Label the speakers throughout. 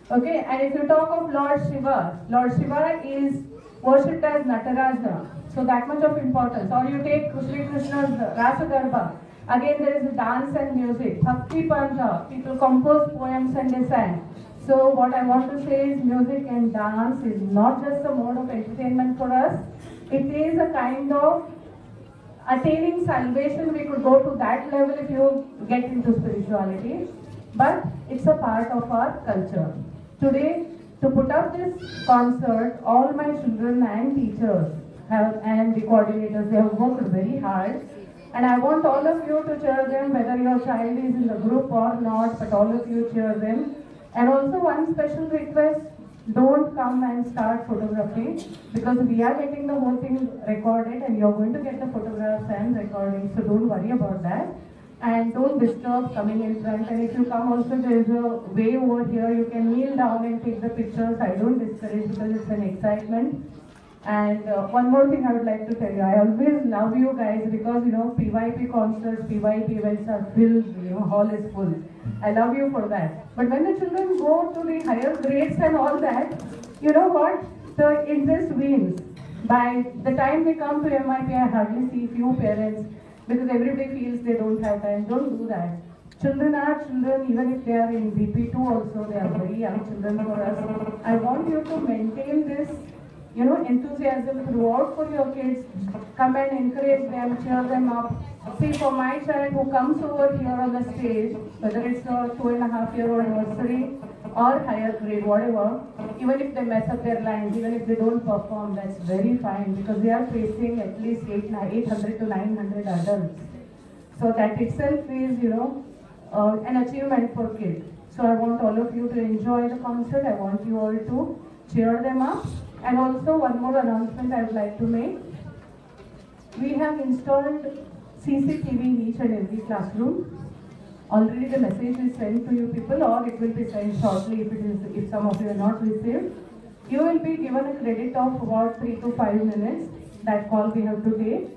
Speaker 1: Okay, and if you talk of Lord Shiva is worshipped as Nataraja. So that much of importance. Or you take Sri Krishna's Rasa Garbha. Again, there is dance and music. Bhakti Panja. People composed poems and they sang. So what I want to say is music and dance is not just a mode of entertainment for us. It is a kind of attaining salvation. We could go to that level if you get into spirituality. But it's a part of our culture. Today, to put up this concert, all my children and teachers and the coordinators, they have worked very hard. And I want all of you to cheer them, whether your child is in the group or not, but all of you cheer them. And also one special request, don't come and start photography because we are getting the whole thing recorded and you're going to get the photographs and recording, so don't worry about that. And don't disturb coming in front. And if you come also, there is a way over here. You can kneel down and take the pictures. I don't discourage because it's an excitement. And one more thing I would like to tell you. I always love you guys because, PYP concerts, PYP events are filled, hall is full. I love you for that. But when the children go to the higher grades and all that, you know what? The interest wanes. By the time they come to MIP, I hardly see few parents because everybody feels they don't have time. Don't do that. Children are children, even if they are in BP2 also, they are very young children for us. I want you to maintain this, enthusiasm throughout for your kids. Come and encourage them, cheer them up. See, for my child who comes over here on the stage, whether it's a 2.5-year-old nursery or higher grade, whatever, even if they mess up their lines, even if they don't perform, that's very fine because they are facing at least 800 to 900 adults. So that itself is, an achievement for kids. So I want all of you to enjoy the concert. I want you all to cheer them up. And also one more announcement I would like to make. We have installed CCTV in each and every classroom. Already the message is sent to you people, or it will be sent shortly if some of you have not received. You will be given a credit of about 3 to 5 minutes. That call we have today.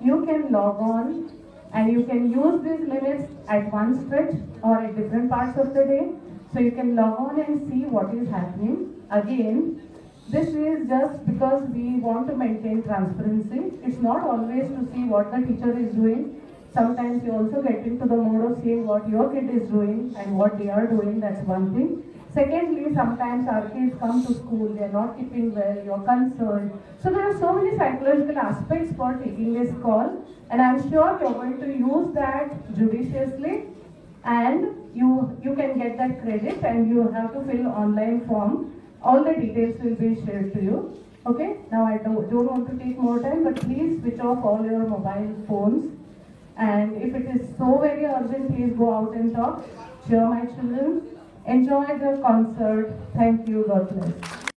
Speaker 1: You can log on and you can use these minutes at one stretch or at different parts of the day. So you can log on and see what is happening. Again, this is just because we want to maintain transparency. It's not always to see what the teacher is doing. Sometimes you also get into the mode of seeing what your kid is doing and what they are doing. That's one thing. Secondly, sometimes our kids come to school, they are not keeping well, you're concerned. So there are so many psychological aspects for taking this call, and I'm sure you're going to use that judiciously, and you can get that credit, and you have to fill online form. All the details will be shared to you. Okay, now I don't want to take more time, but please switch off all your mobile phones. And if it is so very urgent, please go out and talk. Cheer my children. Enjoy the concert. Thank you. God bless.